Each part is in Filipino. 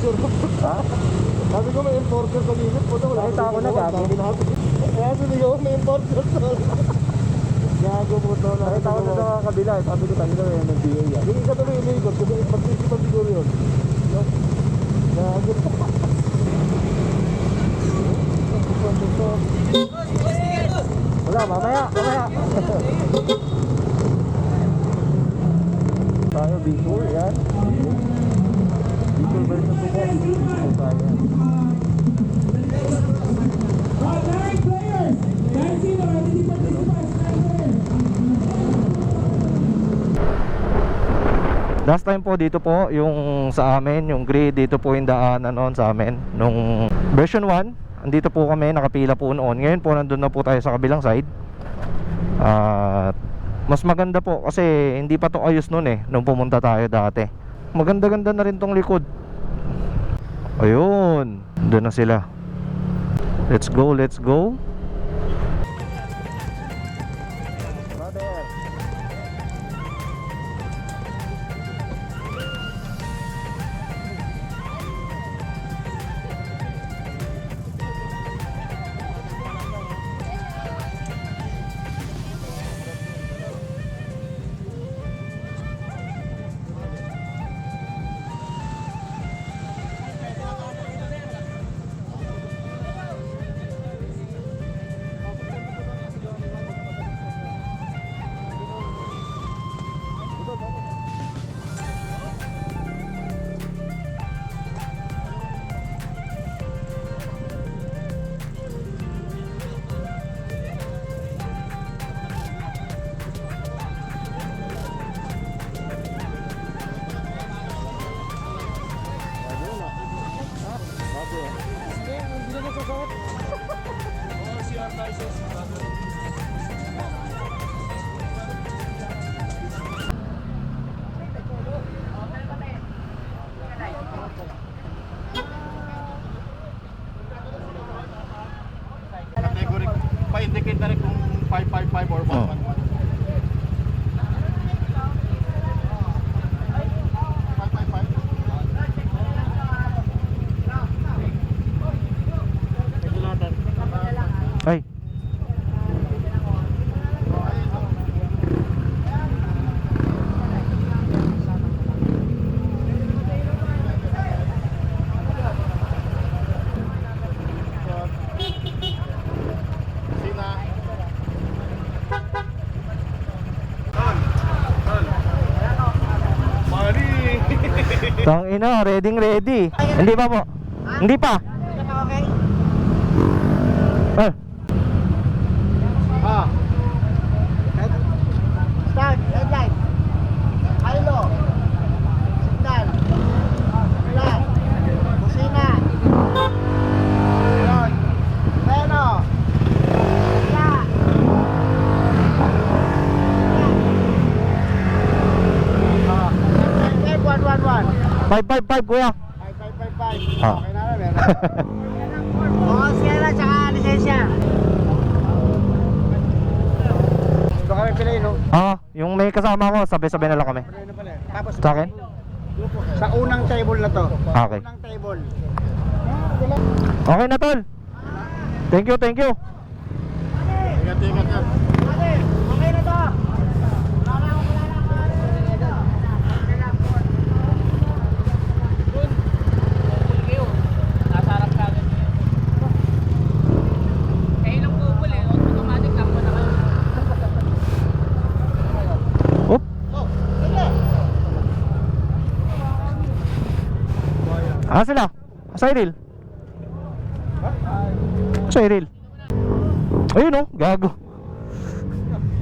Ha? Sabi ko may enforcer sa limit po. Nakita ko na gago. Kaya sabi ko may enforcer sa gago po to. Nakita ko na sa kabila. Sabi ko tayo na yung NBA yan. Hindi ka tuloy iniikot. Kasi mag-principal siguro yun. Gago po. Wala, mamaya. Tayo, Bicol, yan. Bicol versus Subo. Bicol tayo. Last time po dito po yung sa amin, yung grid dito po yung daanan noon sa amin nung version 1. Andito po kami, nakapila po noon. Ngayon po nandun na po tayo sa kabilang side. Mas maganda po kasi hindi pa to ayos noon nung pumunta tayo dati. Maganda-ganda na rin tong likod. Ayun, doon na sila. Let's go. Category, pa-indicate na rin kung 555 or 111. 555. Ay. Tang ina, ready. Hindi pa po. Hindi pa. Okay. Start, red light. High low. Signal. Flash. Busina. Freno. Wala. 555 kuya. 5555. Ah. Okay na rin. Oo, sira tsaka lisensya. Ito kami pilay, no? Yung may kasama ko, sabay-sabay na lang kami. Pilay na pala. Tapos Sa akin? sa unang table na to. Okay. Unang table. Okay na tol. Thank you. Ingat yan. Okay na to. Oop. Sila? Cyril? Cyril? Ayun o, gago.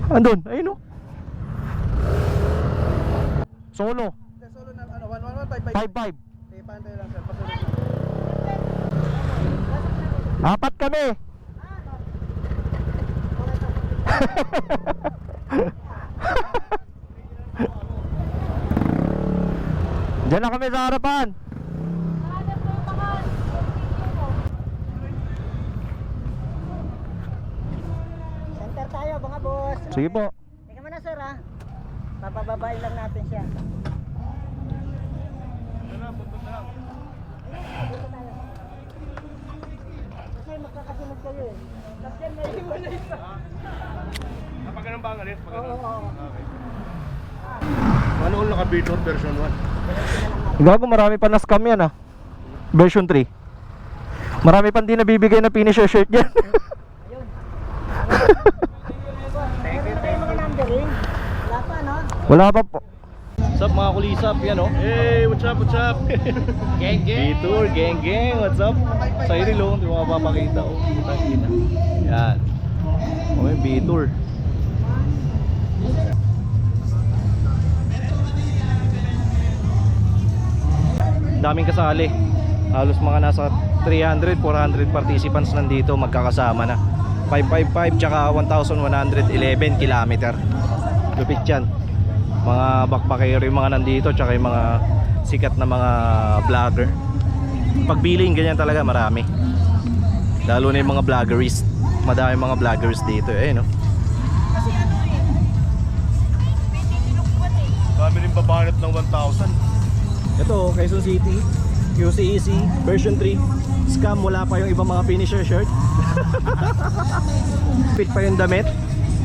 Andun, ayun o. Solo. Solo na, 11155. 5-5. Pantay lang, sir. Pasunod. 4 kami. Diyan na kami sa harapan. Center tayo mga boss. Sige po. Teka muna sir ha. Papababain lang natin siya. alis kayo eh. Tapos yan, naiiwan na isa. Kapag ganun ba ang alis? Pag ganun? Oo. Okay. Ano ulit naka-Bitor version 1? Gago, marami pa na scam yan ah. Version 3. Marami pa hindi nabibigay na finisher shirt yan. Ayun. Meron tayong mga numbering. Wala pa, no? Wala pa po. What's up mga kulisap? Yan oh. Hey, what's up, what's up? Gang gang. Tour, gang gang. What's up? Sa Irilo, hindi mo mapapakita oh. Kita. Yan. Okay, B-tour. Daming kasali. Halos mga nasa 300, 400 participants nandito magkakasama na. 555 tsaka 1,111 kilometer. Lupit yan. Mga backpacker yung mga nandito tsaka yung mga sikat na mga vlogger. Pagbiling ganyan talaga marami. Lalo na yung mga vloggerist. Madami mga vloggers dito eh no. Dami rin babanat ng 1,000. Ito, Quezon City, QCEC, version 3. Scam, wala pa yung ibang mga finisher shirt. Fit pa yung damit.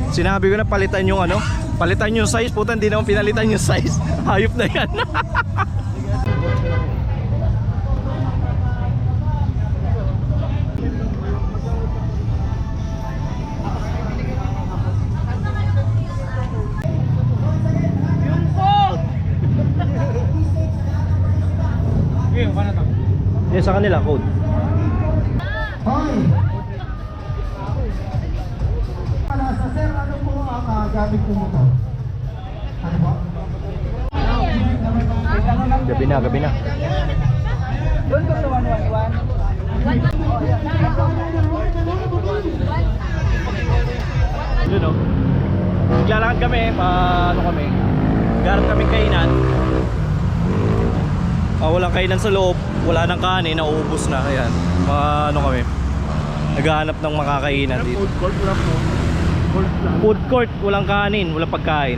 Sinabi ko na palitan yung ano, palitan yung size. Puta, hindi naman pinalitan yung size. Hayop na yan. Yung sa kanila, code. Sa sir, ano po ang gamit po mo to? Ano po? Gabi na. Doon ko sa 111. Yun o. Naglalakad kami, paano kami? Garap kaming kainan. Walang kainan sa loob, wala nang kanin, nauubos na. Ayan, mga ano kami, naghahanap ng makakainan dito. Food court, wala po. Court lang. Food court, walang kanin, walang pagkain.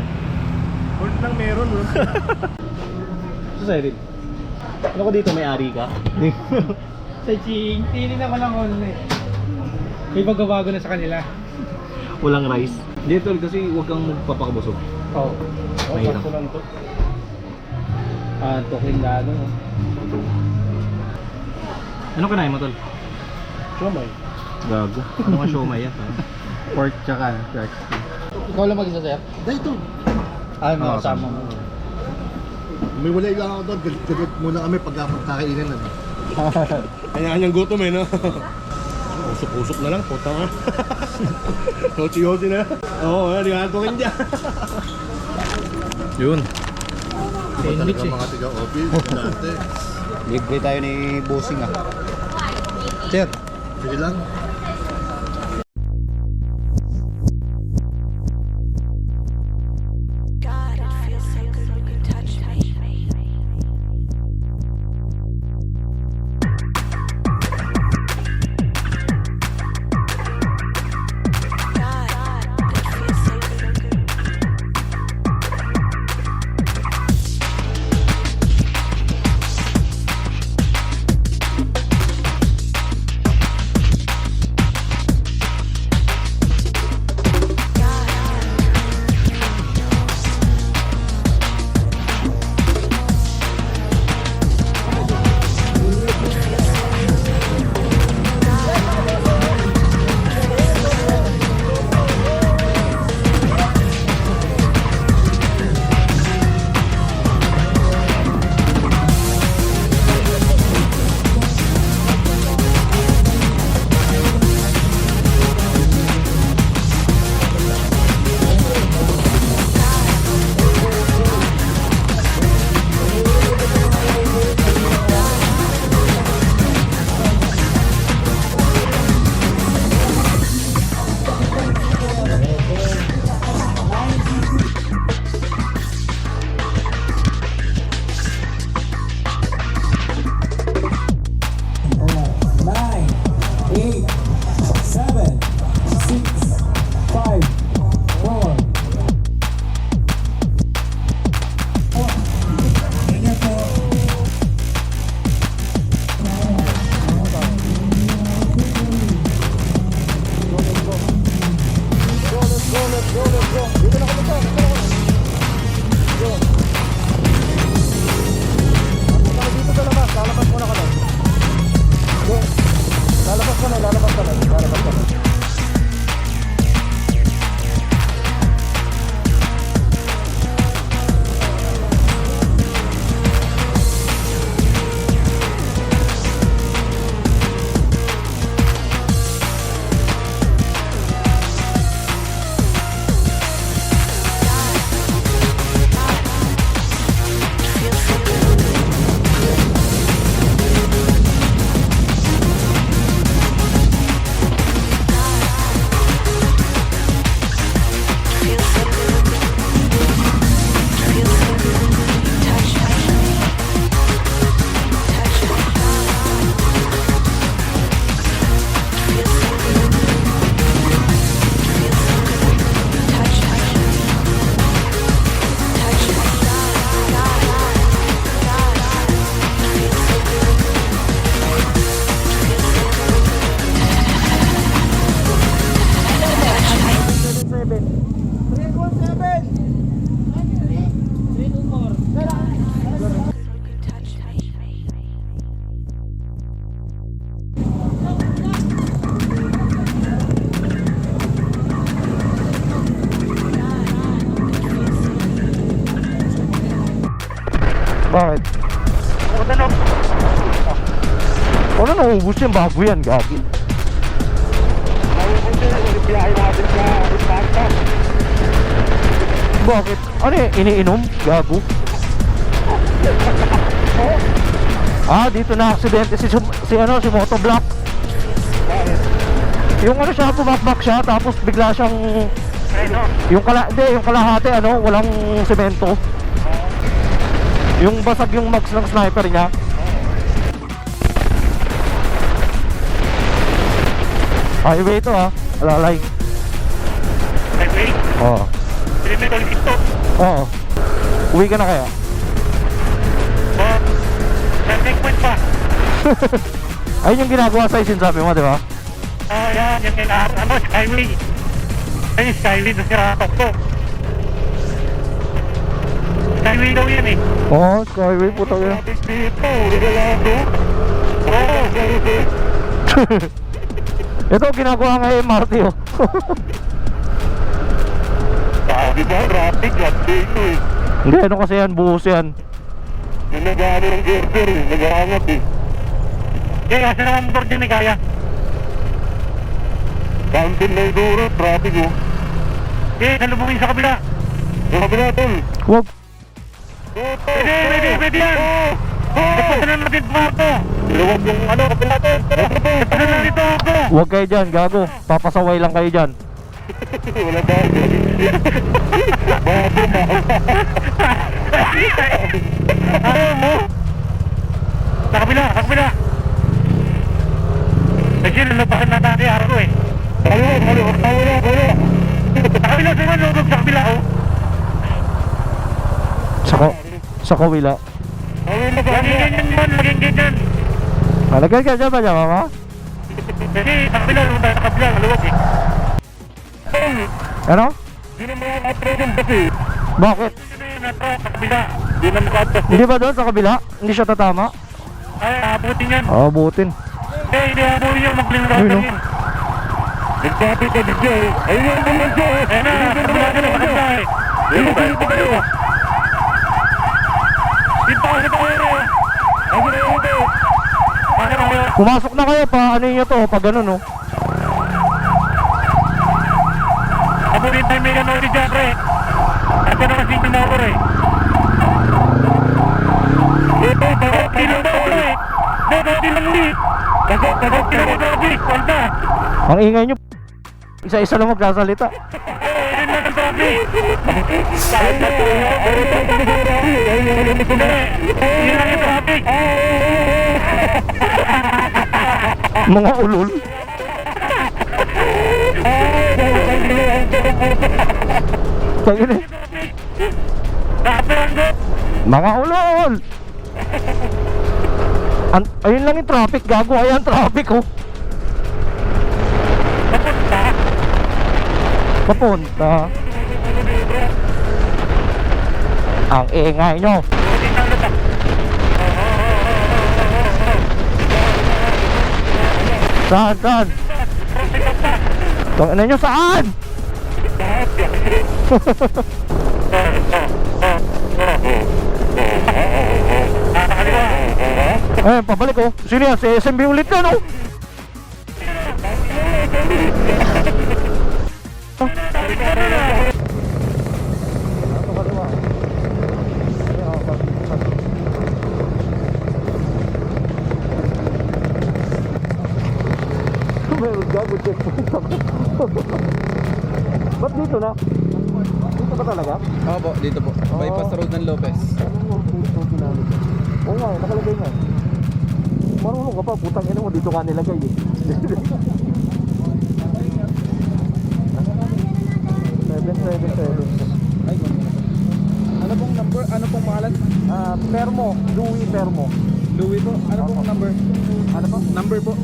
Court lang meron. So, Cyril, ano ko dito, may ari ka? Sa Ching, tinignan ko lang online. May pagbabago na sa kanila. Walang rice. Dito kasi huwag kang magpapakabusog. Oo. Mahirap. lang to. Toking lalo. Ano kinain mo, tol? Siomay. Gago. Ano ka siomay yan? Pork tsaka shark. Ikaw lang mag-isa, sir? Dahito. Ay, mga kasama mo. May walay lang ako doon. Galit muna kami pag kakainan na. Kanya-kanyang gutom eh, no? Usok-usok na lang, puta nga. Hochi-hochi na. Oo, di ka natukin dyan. Yun. Talaga mga tiga-office, dati. Libre tayo ni Bossing ah. Sir. Sige lang. Bakit? Ano naubos yan? Bago yan, gagi. Bakit? Ano eh? Iniinom? Gago. Ah, dito na aksidente si Motoblock. Yung ano siya, bumakbak siya, tapos bigla siyang yung kalahati walang semento. Yung basag yung mags ng sniper niya. Highway ito alalay. Highway? Oo. Hindi mo ito dito. Oo. Uwi ka na kaya? Oh, sa checkpoint pa. Ayun yung ginagawa sa sinasabi mo, di ba? Yan, yung kailangan, Skyway. Ay, Skyway, nasiratok to. Skyway daw yan eh. Oo, Skyway, puta ka. Dito, regalado. Oo, Ito, ginagawa nga MRT, oh. di ba, traffic, what dito eh. Hindi, ano kasi yan, buhos yan. Yung nag-ano ng girder eh, nag-aangat eh. Kasi naman motor dyan eh, kaya. Fountain na duro, traffic oh. Nalubungin sa kabila. Sa kabila, tol. Huwag. Pwede yan. Napasa na natin po ito. Luwag yung kabila to. Napasa na natin ito. Huwag kayo dyan, gago. Papasaway lang kayo dyan. Wala ba? Bago na. Ano mo? Sa kabila. Kasi nalabasan na natin araw ko eh. Kalo. Sa kabila, lulog sa kabila oh. Sa kawila. Laging ganyan. Lagay ka dyan ba dyan, mama? Kasi sa kabila, luwag eh. Ano? Hindi na mga katrolong kasi. Bakit? Hindi na ito, sa kabila. Hindi na makatas. Hindi ba doon sa kabila? Hindi siya tatama? Ay, abutin yan. Oo, butin. Hindi abutin yan, maglingatan Ayun, yan. Nagsabi ka dito eh. Ayun yung naman siya eh. Ayun na, kabila ka na makanda eh. Ayun na kayo. Dito ako eh. Ayun na kayo. Bakit kayo? Pumasok na kayo pa, ano nyo to, pag ganun, oh. Abutin tayo may gano'n ni Jacre. Ito na kasi yung motor eh. Ito, bakit tilang ba ako eh? Bakit tilang ni? Bakit tilang mo traffic? Wala. Ang ingay nyo, isa-isa lang magsasalita. Ayun na ang traffic. Kahit na ito, ayun na ang traffic. Ayun lang yung traffic. Mga ulol. Tangin eh. Mga ulol. Ayun lang yung traffic, gago. Ayan traffic, oh. Papunta. Ang ingay nyo. Saan? Saan? Tangina nyo, saan? Eh, pabalik oh. Sino yan? Si SMB ulit ka, no? Meron gago checkpoint ako. Ba't dito na? Dito ka talaga? Opo, dito po. Bypass Road ng Lopez. Oo nga, nakalagay nga. Marunong ka pa, putang ina mo, dito ka nilagay eh. 777. Ay, ano pong number? Ano pong pangalan? Permo, Louis Permo. Louis po. Ano pong number? Ano pa? Number po.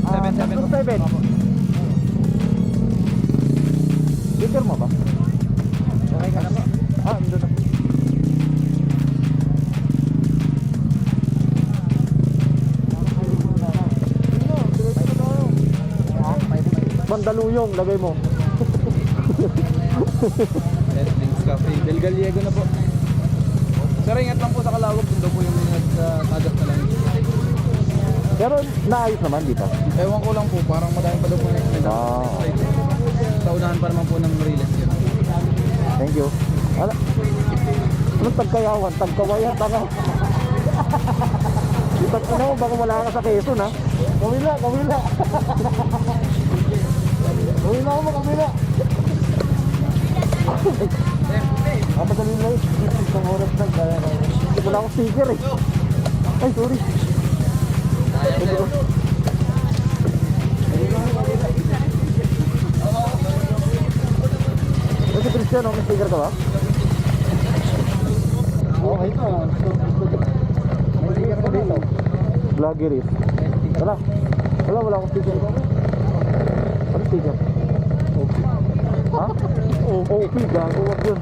77 po. 7. Bitter mo ba? Okay ka na po. Ando na. Mandaluyong, lagay mo. Edlings Cafe. Del Gallego na po. Sir, ingat lang po sa Calawag. Doon daw po yung nag-magas na lang. Pero naayos naman dito. Ewan ko lang po. Parang madami pa daw po yung sa unahan pa naman po ng Mariles yun. Thank you. Ala. Anong tagkayawan? Tagkawayan, tanga. Dito na mo, baka wala ka sa Quezon ha. Kawila, kawila. Kawila mo, kawila. Madali lang. Isang oras lang. Hindi ko na akong sticker eh. Ay, sorry. Ito Cristiano, may sticker ka ba? Okay ka. May sticker ka dito. Vloggeries. Wala. Wala akong sticker. Ano sticker? Ha? OP, gago, wag yun.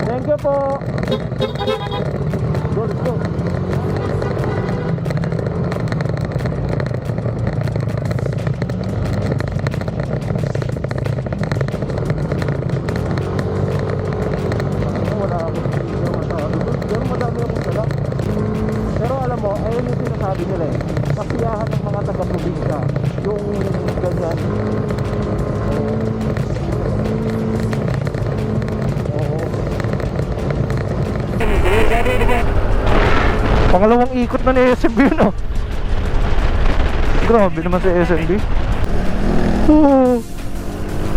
Thank you po. Go, let's go. Pero alam mo, ayun yung sinasabi nila eh. Kasiyahan ng mga taga-probinsya. Yung ganyan. Pangalawang ikot na ni SMB yun oh. Grabe naman si SMB.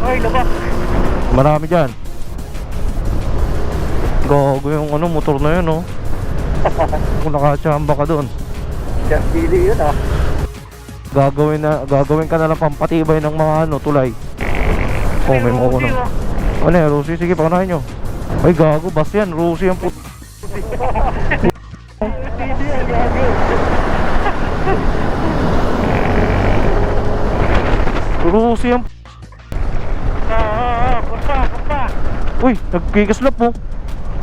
Ay, labak. Marami dyan. Gago yung ano, motor na yun oh. Kung nakachamba ka doon, Just pili yun ah. gagawin ka na lang pampatibay ng mga ano, tulay. Oh, may mga kuno. Ano yan, Rusi? Sige, paunahin nyo. Ay, gago, bas yan. Rusi ang puto. Rusi ang Kurpa. Uy, nagkikislap po.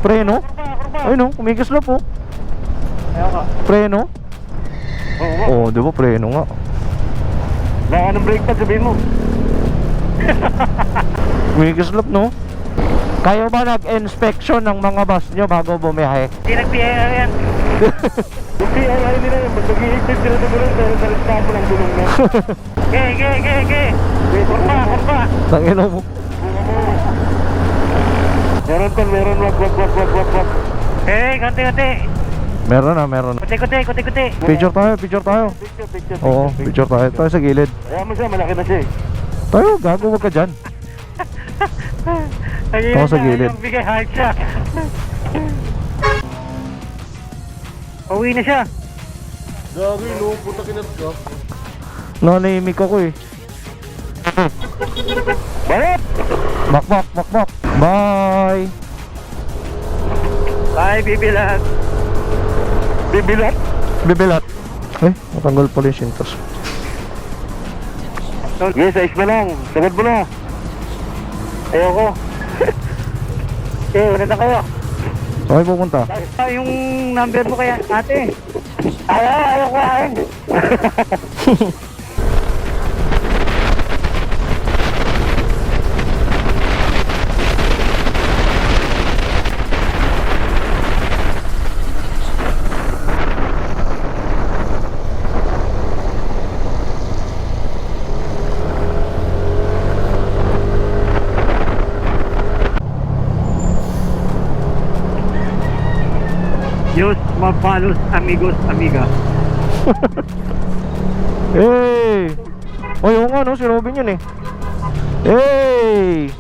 Preno. Ay no, kumikislap po. Preno. Oo, di ba preno nga. Wala ka ng brake pad, sabihin mo. Kumikislap no. Kayo ba nag-inspection ng mga bus nyo bago bumiyahe? Hindi nag-PIR yan. Yung PIR nila yun, mas nag-i-exit sila sa gulong sa estado ng gulong na. Ge. Kurpa. Tangina mo. Meron, wag. Konti. Meron na. Kuti. Picture tayo. Picture. Oo, picture tayo. Tayo sa gilid. Kaya mo siya, malaki na siya eh. Tayo, gago, wag ka dyan. Ayun Ako sa gilid. Yung bigay height siya. Uwi na siya. Gagi, no, puta kinat ka. Nanahimik ako eh. Balik! Bakbak. Bye. Bye, bibilat. Bibilat. Eh, matanggal pala yung sintos. Yes, ayos mo lang. Sagad mo na. Ayoko. Una na kayo. Saan kayo pupunta? Yung number mo kaya, ate. Ayaw ko kain. mapalos, amigos, amiga. Hey! O yung ano, si Robin yun eh. Hey!